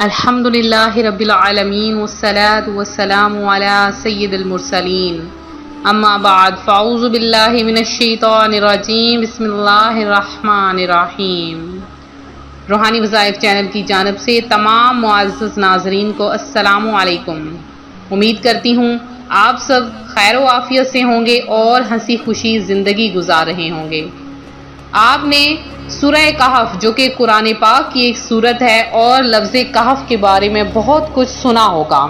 الحمد للہ رب العالمین والصلاة والسلام علی سید المرسلین اما بعد فاعوذ باللہ من الشیطان الرجیم بسم اللہ الرحمن الرحیم۔ روحانی وظائف چینل کی جانب سے تمام معزز ناظرین کو السلام علیکم۔ امید کرتی ہوں آپ سب خیر و عافیت سے ہوں گے اور ہنسی خوشی زندگی گزار رہے ہوں گے۔ آپ نے سورہ کہف جو کہ قرآن پاک کی ایک سورت ہے اور لفظ کہف کے بارے میں بہت کچھ سنا ہوگا۔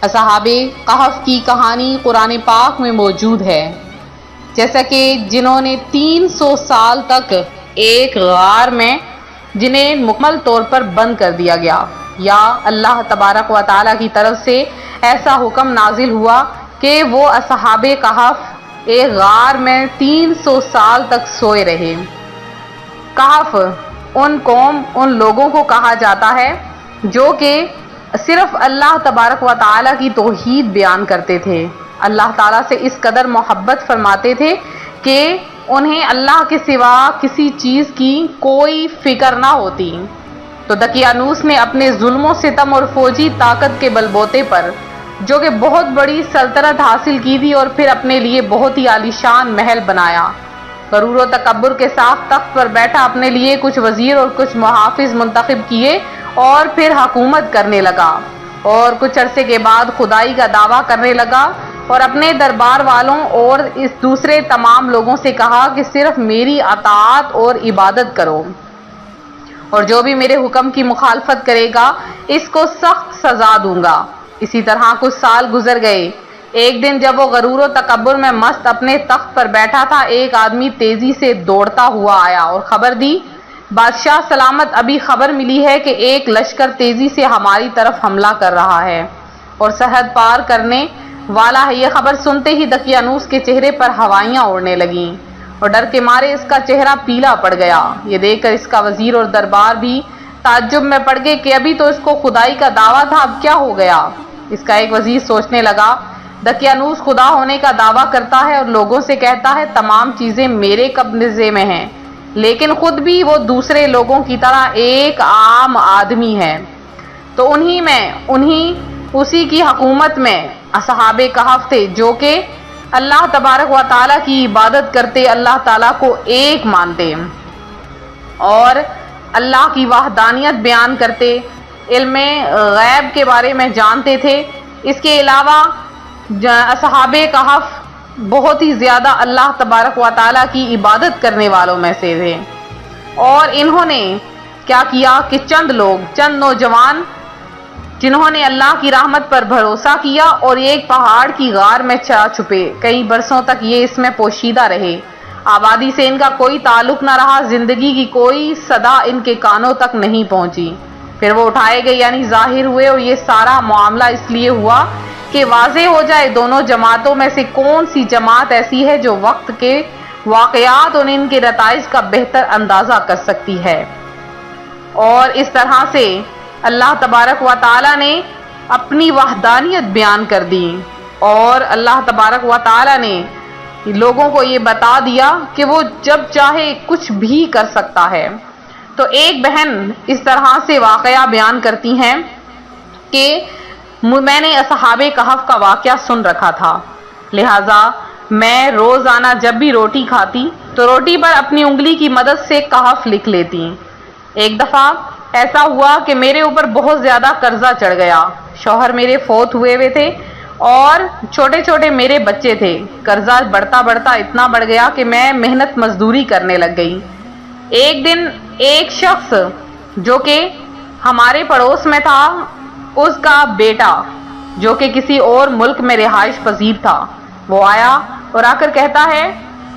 اصحاب کہف کی کہانی قرآن پاک میں موجود ہے، جیسا کہ جنہوں نے 300 سال تک ایک غار میں جنہیں مکمل طور پر بند کر دیا گیا، یا اللہ تبارک و تعالیٰ کی طرف سے ایسا حکم نازل ہوا کہ وہ اصحاب کہف ایک غار میں 300 سال تک سوئے رہے۔ کہف ان لوگوں کو کہا جاتا ہے جو کہ صرف اللہ تبارک و تعالیٰ کی توحید بیان کرتے تھے، اللہ تعالیٰ سے اس قدر محبت فرماتے تھے کہ انہیں اللہ کے سوا کسی چیز کی کوئی فکر نہ ہوتی۔ تو دقیانوس نے اپنے ظلم و ستم اور فوجی طاقت کے بلبوتے پر جو کہ بہت بڑی سلطنت حاصل کی تھی اور پھر اپنے لیے بہت ہی عالیشان محل بنایا، غرور و تکبر کے ساتھ تخت پر بیٹھا اپنے لیے کچھ وزیر اور کچھ محافظ منتخب کیے اور پھر حکومت کرنے لگا، اور کچھ عرصے کے بعد خدائی کا دعویٰ کرنے لگا اور اپنے دربار والوں اور اس دوسرے تمام لوگوں سے کہا کہ صرف میری اطاعت اور عبادت کرو، اور جو بھی میرے حکم کی مخالفت کرے گا اس کو سخت سزا دوں گا۔ اسی طرح کچھ سال گزر گئے۔ ایک دن جب وہ غرور و تکبر میں مست اپنے تخت پر بیٹھا تھا، ایک آدمی تیزی سے دوڑتا ہوا آیا اور خبر دی، بادشاہ سلامت، ابھی خبر ملی ہے کہ ایک لشکر تیزی سے ہماری طرف حملہ کر رہا ہے اور سرحد پار کرنے والا ہے۔ یہ خبر سنتے ہی دقیانوس کے چہرے پر ہوائیاں اڑنے لگیں اور ڈر کے مارے اس کا چہرہ پیلا پڑ گیا۔ یہ دیکھ کر اس کا وزیر اور دربار بھی تعجب میں پڑ گئے کہ ابھی تو اس کو خدائی کا دعویٰ تھا، اب کیا ہو گیا؟ اس کا ایک وزیر سوچنے لگا، دقیانوس خدا ہونے کا دعویٰ کرتا ہے اور لوگوں سے کہتا ہے تمام چیزیں میرے قبضے میں ہیں، لیکن خود بھی وہ دوسرے لوگوں کی طرح ایک عام آدمی ہے۔ تو اسی کی حکومت میں اصحاب کہف تھے جو کہ اللہ تبارک و تعالیٰ کی عبادت کرتے، اللہ تعالیٰ کو ایک مانتے اور اللہ کی وحدانیت بیان کرتے، علم غیب کے بارے میں جانتے تھے۔ اس کے علاوہ اصحاب کہف بہت ہی زیادہ اللہ تبارک و تعالیٰ کی عبادت کرنے والوں میں سے تھے، اور انہوں نے کیا کیا کہ چند نوجوان جنہوں نے اللہ کی رحمت پر بھروسہ کیا اور ایک پہاڑ کی غار میں چھپے، کئی برسوں تک یہ اس میں پوشیدہ رہے، آبادی سے ان کا کوئی تعلق نہ رہا، زندگی کی کوئی صدا ان کے کانوں تک نہیں پہنچی۔ پھر وہ اٹھائے گئے یعنی ظاہر ہوئے، اور یہ سارا معاملہ اس لیے ہوا کہ واضح ہو جائے دونوں جماعتوں میں سے کون سی جماعت ایسی ہے جو وقت کے واقعات اور ان کے نتائج کا بہتر اندازہ کر سکتی ہے۔ اور اس طرح سے اللہ تبارک و تعالیٰ نے اپنی وحدانیت بیان کر دی، اور اللہ تبارک و تعالیٰ نے لوگوں کو یہ بتا دیا کہ وہ جب چاہے کچھ بھی کر سکتا ہے۔ تو ایک بہن اس طرح سے واقعہ بیان کرتی ہیں کہ میں نے اصحاب کہف کا واقعہ سن رکھا تھا، لہٰذا میں روزانہ جب بھی روٹی کھاتی تو روٹی پر اپنی انگلی کی مدد سے کہف لکھ لیتی۔ ایک دفعہ ایسا ہوا کہ میرے اوپر بہت زیادہ قرضہ چڑھ گیا، شوہر میرے فوت ہوئے تھے اور چھوٹے چھوٹے میرے بچے تھے، قرضہ بڑھتا بڑھتا اتنا بڑھ گیا کہ میں محنت مزدوری کرنے لگ گئی۔ ایک دن ایک شخص جو کہ ہمارے پڑوس میں تھا، اس کا بیٹا جو کہ کسی اور ملک میں رہائش پذیر تھا، وہ آیا اور آ کر کہتا ہے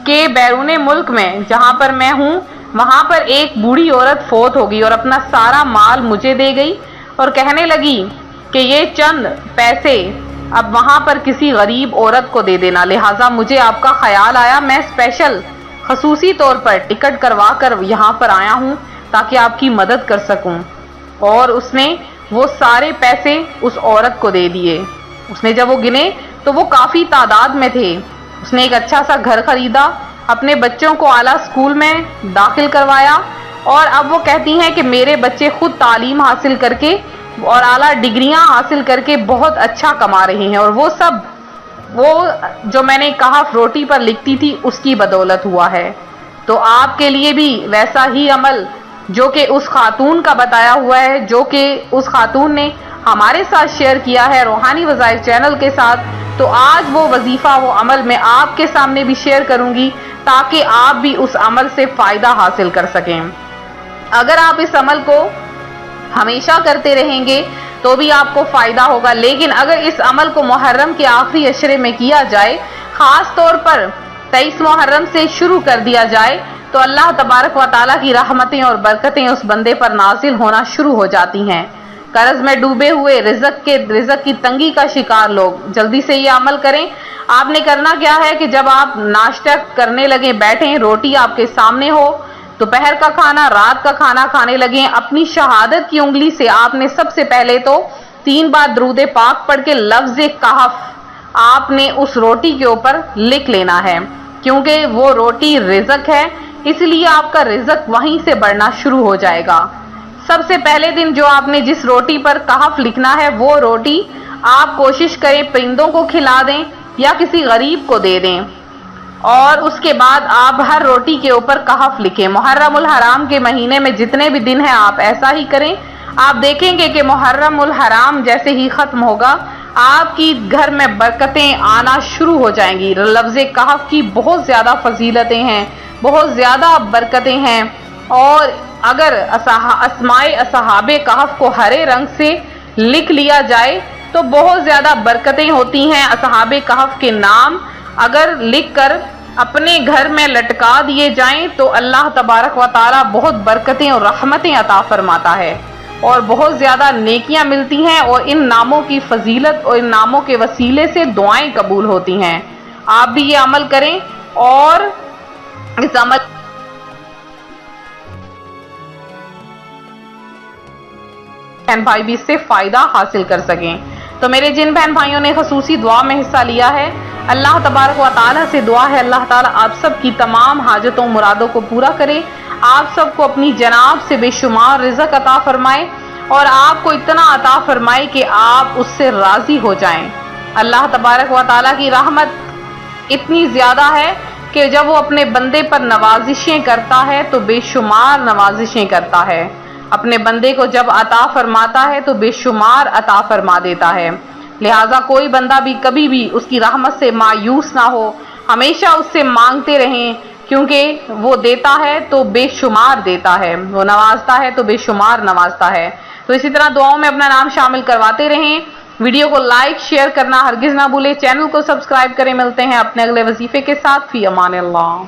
کہ بیرون ملک میں جہاں پر میں ہوں وہاں پر ایک بوڑھی عورت فوت ہو گئی اور اپنا سارا مال مجھے دے گئی، اور کہنے لگی کہ یہ چند پیسے اب وہاں پر کسی غریب عورت کو دے دینا، لہٰذا مجھے آپ کا خیال آیا، میں خصوصی طور پر ٹکٹ کروا کر یہاں پر آیا ہوں تاکہ آپ کی مدد کر سکوں۔ اور اس نے وہ سارے پیسے اس عورت کو دے دیے۔ اس نے جب وہ گنے تو وہ کافی تعداد میں تھے۔ اس نے ایک اچھا سا گھر خریدا، اپنے بچوں کو اعلیٰ اسکول میں داخل کروایا اور اب وہ کہتی ہیں کہ میرے بچے خود تعلیم حاصل کر کے اور اعلیٰ ڈگریاں حاصل کر کے بہت اچھا کما رہے ہیں، اور وہ سب وہ جو میں نے کہف روٹی پر لکھتی تھی اس کی بدولت ہوا ہے۔ تو آپ کے لیے بھی ویسا ہی عمل جو کہ اس خاتون کا بتایا ہوا ہے، جو کہ اس خاتون نے ہمارے ساتھ شیئر کیا ہے روحانی وظائف چینل کے ساتھ، تو آج وہ وظیفہ وہ عمل میں آپ کے سامنے بھی شیئر کروں گی تاکہ آپ بھی اس عمل سے فائدہ حاصل کر سکیں۔ اگر آپ اس عمل کو ہمیشہ کرتے رہیں گے تو بھی آپ کو فائدہ ہوگا، لیکن اگر اس عمل کو محرم کے آخری عشرے میں کیا جائے، خاص طور پر 23 محرم سے شروع کر دیا جائے، تو اللہ تبارک و تعالیٰ کی رحمتیں اور برکتیں اس بندے پر نازل ہونا شروع ہو جاتی ہیں۔ قرض میں ڈوبے ہوئے، رزق کی تنگی کا شکار لوگ جلدی سے یہ عمل کریں۔ آپ نے کرنا کیا ہے کہ جب آپ ناشتہ کرنے لگیں، بیٹھیں، روٹی آپ کے سامنے ہو، دوپہر کا کھانا، رات کا کھانا کھانے لگیں، اپنی شہادت کی انگلی سے آپ نے سب سے پہلے تو 3 بار درود پاک پڑھ کے لفظ کہف آپ نے اس روٹی کے اوپر لکھ لینا ہے، کیونکہ وہ روٹی رزق ہے، اس لیے آپ کا رزق وہیں سے بڑھنا شروع ہو جائے گا۔ سب سے پہلے دن جو آپ نے جس روٹی پر کہف لکھنا ہے، وہ روٹی آپ کوشش کریں پرندوں کو کھلا دیں یا کسی غریب کو دے دیں، اور اس کے بعد آپ ہر روٹی کے اوپر کہف لکھیں۔ محرم الحرام کے مہینے میں جتنے بھی دن ہیں آپ ایسا ہی کریں۔ آپ دیکھیں گے کہ محرم الحرام جیسے ہی ختم ہوگا، آپ کی گھر میں برکتیں آنا شروع ہو جائیں گی۔ لفظ کہف کی بہت زیادہ فضیلتیں ہیں، بہت زیادہ برکتیں ہیں، اور اگر اسماء اصحاب کہف کو ہرے رنگ سے لکھ لیا جائے تو بہت زیادہ برکتیں ہوتی ہیں۔ اصحاب کہف کے نام اگر لکھ کر اپنے گھر میں لٹکا دیے جائیں تو اللہ تبارک و تعالیٰ بہت برکتیں اور رحمتیں عطا فرماتا ہے، اور بہت زیادہ نیکیاں ملتی ہیں، اور ان ناموں کی فضیلت اور ان ناموں کے وسیلے سے دعائیں قبول ہوتی ہیں۔ آپ بھی یہ عمل کریں اور اس عمل بہن بھائی بھی اس سے فائدہ حاصل کر سکیں۔ تو میرے جن بہن بھائیوں نے خصوصی دعا میں حصہ لیا ہے، اللہ تبارک و تعالیٰ سے دعا ہے اللہ تعالیٰ آپ سب کی تمام حاجتوں مرادوں کو پورا کرے، آپ سب کو اپنی جناب سے بے شمار رزق عطا فرمائے، اور آپ کو اتنا عطا فرمائے کہ آپ اس سے راضی ہو جائیں۔ اللہ تبارک و تعالیٰ کی رحمت اتنی زیادہ ہے کہ جب وہ اپنے بندے پر نوازشیں کرتا ہے تو بے شمار نوازشیں کرتا ہے، اپنے بندے کو جب عطا فرماتا ہے تو بے شمار عطا فرما دیتا ہے۔ لہٰذا کوئی بندہ بھی کبھی بھی اس کی رحمت سے مایوس نہ ہو، ہمیشہ اس سے مانگتے رہیں، کیونکہ وہ دیتا ہے تو بے شمار دیتا ہے، وہ نوازتا ہے تو بے شمار نوازتا ہے۔ تو اسی طرح دعاؤں میں اپنا نام شامل کرواتے رہیں، ویڈیو کو لائک شیئر کرنا ہرگز نہ بھولیں، چینل کو سبسکرائب کریں۔ ملتے ہیں اپنے اگلے وظیفے کے ساتھ، فی امان اللہ۔